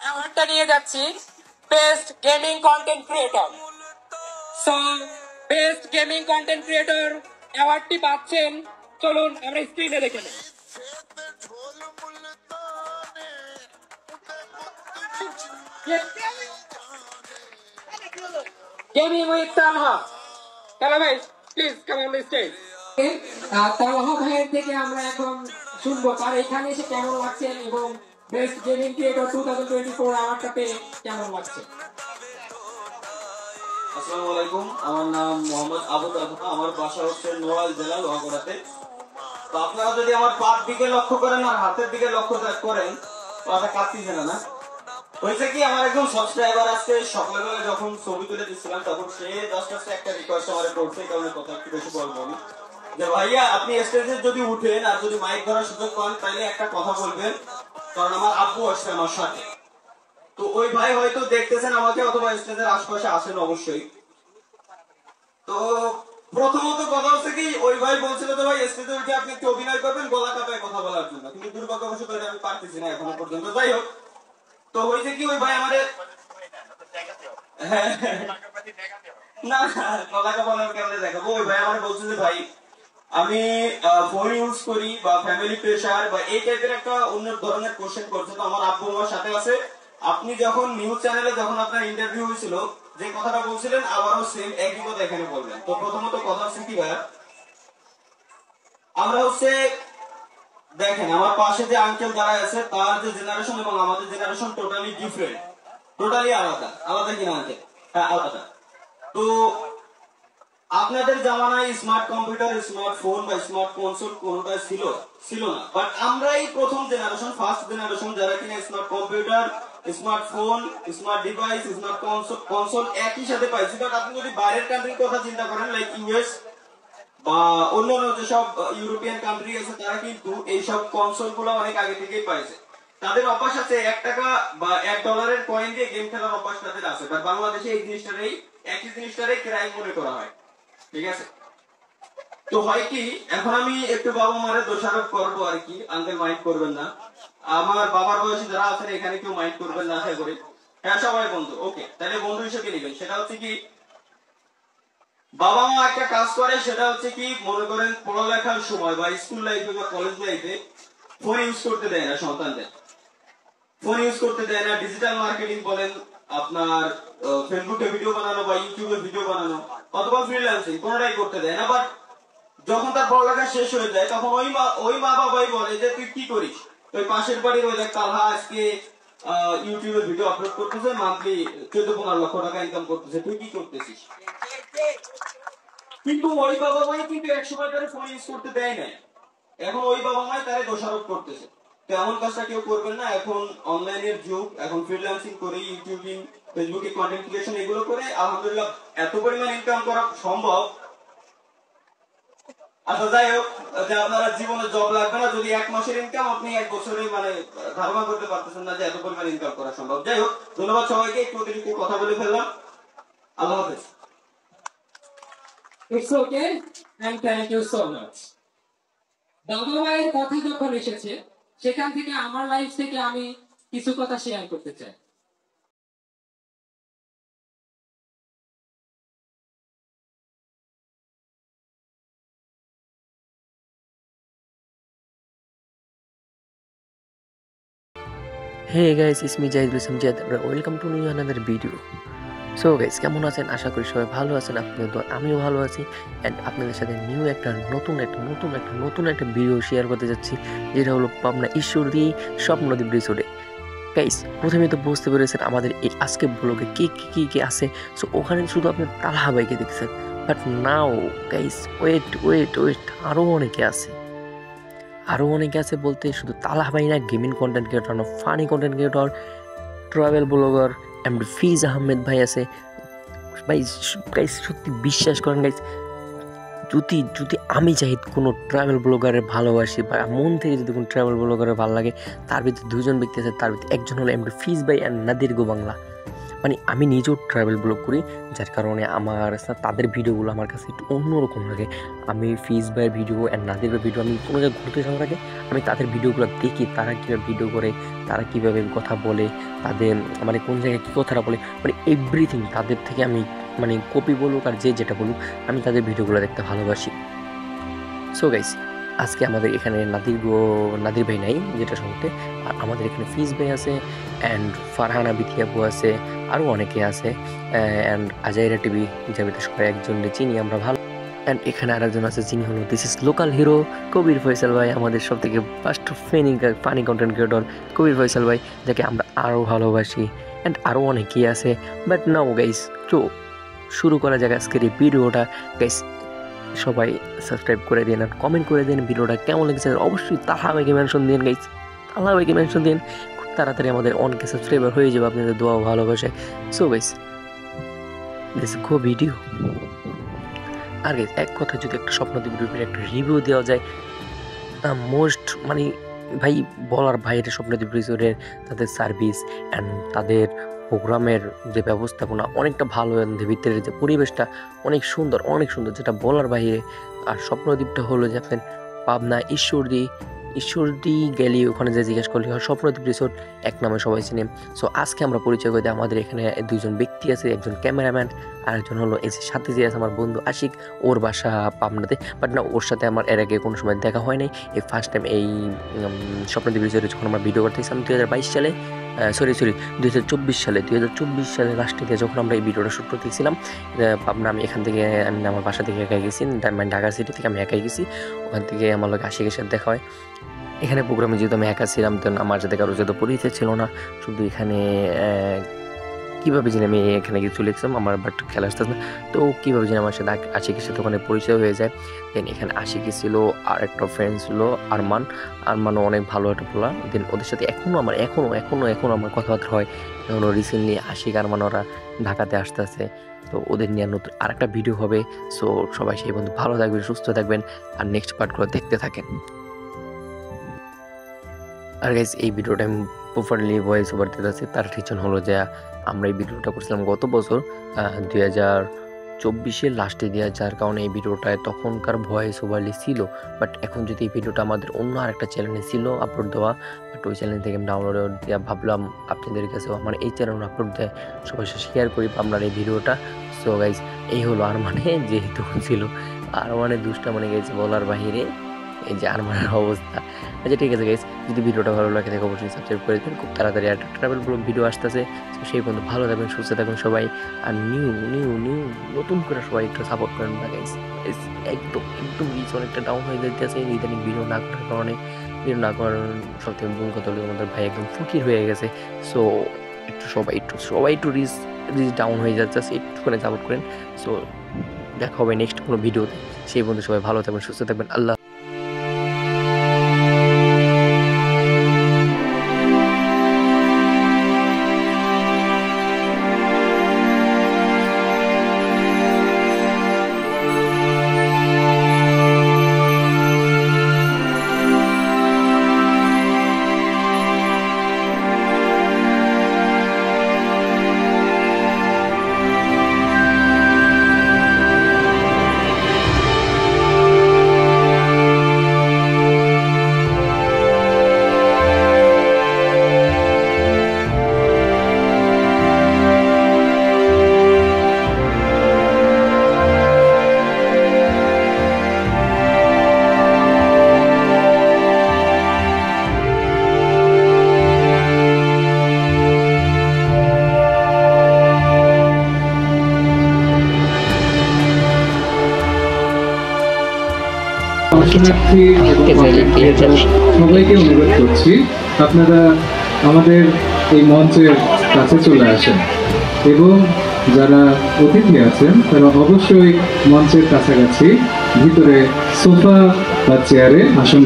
অ্যাওয়ার্ডটা নিয়ে যাচ্ছি best gaming content creator. So best gaming content creator অ্যাওয়ার্ডটি পাচ্ছেন, চলুন আমরা স্ক্রিনে দেখে নিই। Gaming with Talha. তালহা ভাই please come on the stage. Talha ভাইয়ের থেকে আমরা এখন শুনবো তার এখানে এসে কেমন লাগছে এবং বেস্ট গেমিং ক্রিয়েটর 2024 অ্যাওয়ার্ডটা পেয়ে কেমন লাগছে। আসসালামু আলাইকুম, আমার নাম মোহাম্মদ আবু তালহা, আমার বাসা হচ্ছে নোয়াল জেলা লোহাগড়াতে। তো আপনারা যদি আমার পার দিকে লক্ষ্য করেন আর হাতের দিকে লক্ষ্য করেন পাটা কাঁপতেছে না। হয়েছে কি, আমার একজন সাবস্ক্রাইবার আজকে সকালবেলা যখন ছবি তুলে দিচ্ছিলাম তখন সে জাস্ট একটা রিকোয়েস্ট আমার করছে, এই কারণে কথা একটু বেশি বলবো আমি যে ভাইয়া আপনি স্টেজে যদি উঠেন আর যদি মাইক ধরার সুযোগ পান তাহলে একটা কথা বলবেন, কারণ আমার আব্বু আসছে আমার সাথে। তো ওই ভাই হয়তো দেখতেছেন আমাকে অথবা স্টেজের আশপাশে আসেন অবশ্যই। তো প্রথমত কথা হচ্ছে কি, ওই ভাই বলছিল যে ভাই স্টেজে উঠে আপনি একটু অভিনয় করবেন গলা কাঁপায় কথা বলার জন্য, কিন্তু দুর্ভাগ্যবশত আমি পারতেছি না এখনো পর্যন্ত। যাই হোক, তো হয়েছে কি ওই ভাই আমাদের না গলা কাঁপানোর কেমনে দেখাবো, ওই ভাই আমার বলছে যে ভাই আমি ফোন ইউজ করি বা ফ্যামিলি প্রেশার বা এই টাইপের একটা অন্য ধরনের কোশ্চেন করছে। তো আমার আব্বু আমার সাথে আছে, আপনি যখন নিউজ চ্যানেলে যখন আপনার ইন্টারভিউ হয়েছিল যে কথাটা বলছিলেন আবারও সেম একই কথা এখানে বলবেন। তো প্রথমত কথা হচ্ছে কি ভাইয়া, আমরা হচ্ছে দেখেন আমার পাশে যে আঙ্কেল যারা আছে তার যে জেনারেশন এবং আমাদের জেনারেশন টোটালি ডিফারেন্ট, টোটালি আলাদা। আলাদা কিনা আঙ্কেল? হ্যাঁ আলাদা। তো আপনাদের জামানায় স্মার্ট কম্পিউটার, স্মার্টফোন বা স্মার্ট কনসোল কোনটা ছিল না, বাট আমরাই প্রথম জেনারেশন, ফার্স্ট জেনারেশন যারা কিনা smart computer, smartphone, smart device, smart console একই সাথে পাইছি। বাট আপনি যদি বাইরের কান্ট্রির কথা চিন্তা করেন লাইক ইউএস বা অন্যান্য যেসব ইউরোপিয়ান কান্ট্রি আছে তারা কিন্তু এইসব কনসোল গুলো অনেক আগে থেকেই পাইছে। তাদের অভ্যাস আছে $1 বা $1 কয়েন দিয়ে গেম খেলার অভ্যাস তাদের আছে, বাট বাংলাদেশে এই জিনিসটারই একই জিনিসটারই ক্রাইম মনে করা হয়। ঠিক আছে, তো হয় কি এখন আমি একটু বাবা মারে দোষারোপ করবো আর কি, আঙ্কেল মাইন্ড করবেন না। আমার বাবার বয়সী যারা আছেন এখানে কেউ মাইন্ড করবেন না আশা করি। হ্যাঁ সবাই বন্ধু, ওকে তাহলে বন্ধু হিসেবে নেবেন। সেটা হচ্ছে কি, বাবা মা একটা কাজ করে, সেটা হচ্ছে কি মনে করেন পড়ালেখার সময় বা স্কুল লাইফে বা কলেজ লাইফে ফোন ইউজ করতে দেয় না সন্তানদের, ফোন ইউজ করতে দেয় না। ডিজিটাল মার্কেটিং বলেন, আপনার ফেসবুকে ভিডিও বানানো বা ইউটিউবে ভিডিও বানানো অথবা ফ্রিল্যান্সিং কোনটাই করতে দেয় না। বাট যখন তার পড়ালেখা শেষ হয়ে যায় তখন ওই মা বাবাই বলে যে তুই কি করিস, ওই পাশের বাড়ির ওই তালহা আজকে ইউটিউবে ভিডিও আপলোড করতেছে, মান্থলি 14-15 লক্ষ টাকা ইনকাম করতেছে, তুই কি করতেছিস? কিন্তু ওই বাবা মাই কিন্তু একসময় তারা ফোন ইউজ করতে দেয় না, এখন ওই বাবা মাই তারা দোষারোপ করতেছে। তো এমন কাজটা কেউ করবেন না। এখন অনলাইনের যুগ, এখন ফ্রিল্যান্সিং করে ইউটিউবিং, ফেসবুকে কন্টেন্ট ক্রিয়েশন এগুলো করে আলহামদুলিল্লাহ এত পরিমাণ ইনকাম করা সম্ভব। আচ্ছা যাই হোক, যে আপনারা জীবনে জব লাগবে না, যদি 1 মাসের ইনকাম আপনি 1 বছরে মানে ধারণা করতে পারতেছেন না যে এত পরিমাণ ইনকাম করা সম্ভব। যাই হোক, ধন্যবাদ সবাইকে, একটু অতিরিক্ত কথা বলে ফেললাম, আল্লাহ হাফেজ। It's okay and thank you so much. বাবা মায়ের কথা যখন এসেছে সেখান থেকে আমার লাইফ থেকে আমি কিছু কথা শেয়ার করতে চাই। Hey guys, it's me Jahidul Islam Jihad. Welcome to new another video. So guys, কেমন আছেন? আশা করি সবাই ভালো আছেন। আপনাদের তো আমিও ভালো আছি অ্যান্ড আপনাদের সাথে নতুন একটা ভিডিও শেয়ার করতে যাচ্ছি, যেটা হলো পাবনা ঈশ্বরদী স্বপ্নদ্বীপ রিসোর্টে। গাইস, প্রথমে তো বুঝতে পেরেছেন আমাদের এই আজকে ব্লগে কে আছে। সো ওখানে শুধু আপনি তালহা ভাইকে দেখছেন, বাট নাও গাইস ওয়েট আরও অনেকে আছে বলতে শুধু তালহা ভাই না, গেমিং কন্টেন্ট ক্রিয়েটর না, funny content creator, travel blogger MD Fiz Ahmed ভাই আছে। ভাই গাইস সত্যি বিশ্বাস করেন গাইস, যদি আমি জাহিদ কোনো ট্রাভেল ব্লগারের ভালোবাসি বা মন থেকে যদি কোনো ট্রাভেল ব্লগারের ভালো লাগে, তার ভিতরে 2জন ব্যক্তি আছে। তার ভিতরে একজন হলো এমডি ফিজ ভাই অ্যান্ড নাদির গো বাংলা। মানে আমি নিজেও ট্রাভেল ব্লগ করি, যার কারণে আমার তাদের ভিডিওগুলো আমার কাছে একটু অন্যরকম লাগে। আমি ফিজ ভাইয়ের ভিডিও অ্যান্ড নাদির ভাইয়ের ভিডিও, আমি কোনো জায়গায় ঘুরতে যাওয়ার আগে আমি তাদের ভিডিওগুলো দেখি, তারা কীভাবে ভিডিও করে, তারা কীভাবে কথা বলে, তাদের মানে কোন জায়গায় কী কথাটা বলে, মানে এভরিথিং তাদের থেকে আমি মানে কপি বলুক আর যে যেটা বলুক, আমি তাদের ভিডিওগুলো দেখতে ভালোবাসি। সো গাইস, আজকে আমাদের এখানে নাদির ভাই নাই যেটা শুনতে, আর আমাদের এখানে ফিজ ভাই আছে অ্যান্ড ফারহানা বিথিয়াপু আছে, আরও অনেকে আছে অ্যান্ড আজাইরা টিভি, যাতে সবাই একজনকে চিনি আমরা ভালো। অ্যান্ড এখানে আরেকজন আছে যিনি হলো দিস ইজ লোকাল হিরো কবির ফয়সাল ভাই, আমাদের সব থেকে ফার্স্ট ফানি কন্টেন্ট ক্রিয়েটর কবির ফয়সাল ভাই, যাকে আমরা আরও ভালোবাসি। অ্যান্ড আরও অনেকেই আছে, বাট নাও গাইস, তো শুরু করা যাক আজকের এই ভিডিওটা। গাইস সবাই সাবস্ক্রাইব করে দিন আর কমেন্ট করে দিন ভিডিওটা কেমন লেগেছে। অবশ্যই তাহা ভাইকে মেনশন দিন গাইস, তাহা ভাইকে মেনশন দিন, খুব তাড়াতাড়ি আমাদের অনেকে সাবস্ক্রাইবার হয়ে যাবে আপনাদের দোয়া ভালোবাসে। So guys let's go video. আর গাইস এক কথা, যদি একটা স্বপ্নদ্বীপ গ্রুপের একটা রিভিউ দেওয়া যায়, মোস্ট মানে ভাই বলার বাইরে স্বপ্নদ্বীপ রিসোর্টের তাদের সার্ভিস অ্যান্ড তাদের প্রোগ্রামের যে ব্যবস্থাপনা অনেকটা ভালো, ভিতরের যে পরিবেশটা অনেক সুন্দর, যেটা বলার বাইরে। আর স্বপ্নদ্বীপটা হলো যে আপনার পাবনা ঈশ্বরদী গেলে ওখানে যে জিজ্ঞেস করলে হয় স্বপ্নদ্বীপ রিসোর্ট এক নামে সবাই চিনে। সো আজকে আমরা পরিচয় করে দিই, আমাদের এখানে দুইজন ব্যক্তি আছে, একজন ক্যামেরাম্যান আর একজন হলো এই সাথে যে আছে আমার বন্ধু আশিক, ওর বাসা পাবনাতে, বাট না ওর সাথে আমার এর আগে কোনো সময় দেখা হয় নাই। এই ফার্স্ট টাইম এই স্বপ্নদ্বীপ রিসোর্টে যখন আমরা ভিডিও করতেছিলাম 2022 সালে, 2024 সালে লাস্টে দিয়ে যখন আমরা এই ভিডিওটা শ্যুট করতেছিলাম পাবনা, আমি এখান থেকে আমি আমার বাসা থেকে একাই গেছি, ঢাকা সিটি থেকে আমি একাই গেছি, ওখান থেকে আমার লোক আশিকের সাথে দেখা হয়। এখানে প্রোগ্রামে যেহেতু আমি একা ছিলাম, তো আমার সাথে কারোর সাথে পরিচয় ছিল না, শুধু এখানে কীভাবে জানি আমি এখানে গিয়ে চলে গেছিলাম, আমার বাট খেলা আসতে না, তো কীভাবে জানি আমার সাথে আশিকের সাথে ওখানে পরিচয় হয়ে যায়। দেন এখানে আশিকি ছিল, আর একটা ফ্রেন্ড ছিল আরমানও অনেক ভালো একটা পোলা। দেন ওদের সাথে এখনও আমার কথাবার্তা হয়। এখনও রিসেন্টলি আশিক আরমান ওরা ঢাকাতে আসতেছে, তো ওদের নিয়ে নতুন আরেকটা ভিডিও হবে। সো সবাই সেই বন্ধু ভালো থাকবেন, সুস্থ থাকবেন, আর নেক্সট পার্টগুলো দেখতে থাকেন। আর গাইজ এই ভিডিওটা আমি প্রপারলি ভয়েস ওভার দিতে আছে, তার রিজন হলো যে আমরা এই ভিডিওটা করছিলাম গত বছর 2024 লাস্টে দেওয়া, যার কারণে এই ভিডিওটায় তখনকার ভয়েস ওভারলি ছিল। বাট এখন যদি এই ভিডিওটা আমাদের অন্য আরেকটা চ্যানেলে ছিল আপলোড দেওয়া, বাট ওই চ্যানেল থেকে আমি ডাউনলোড দেওয়া ভাবলাম আপনাদের কাছেও আমার এই চ্যানেল আপলোড দেয়, সবাই শেয়ার করি আপনার এই ভিডিওটা। সো গাইজ এই হলো আর মানে যেহেতু ছিল আর মানে দুষ্টা মানে গেছে বলার বাহিরে, এই যে আরমানের অবস্থা। আচ্ছা ঠিক আছে গাইস, যদি ভিডিওটা ভালো লাগে থাকে অবশ্যই সাবস্ক্রাইব করে দেবেন, খুব তাড়াতাড়ি একটা ট্রাভেল ব্লগ ভিডিও আসতেছে। তো সেই পর্যন্ত ভালো থাকবেন, সুস্থ থাকবেন সবাই, আর নতুন করে সবাই একটু সাপোর্ট করেন না গাইস। একদম রিচ অনেকটা ডাউন হয়ে যাইতেছে ইদানিং ভিডিও না করার কারণে। ভিডিও না করার সবথেকে মূল কথা হলো আমাদের ভাই একদম ফকির হয়ে গেছে। সো সবাই একটু রিচ ডাউন হয়ে যাচ্ছে, একটু করে সাপোর্ট করেন। সো দেখা হবে নেক্সট কোনো ভিডিওতে, সেই পর্যন্ত সবাই ভালো থাকবেন, সুস্থ থাকবেন, আল্লাহ। সবাইকে অনুরোধ করছি আপনারা আমাদের এই মঞ্চের কাছে চলে আসেন, এবং যারা অতিথি আছেন তারা অবশ্যই মঞ্চের কাছাকাছি ভিতরে সোফা বা চেয়ারে আসন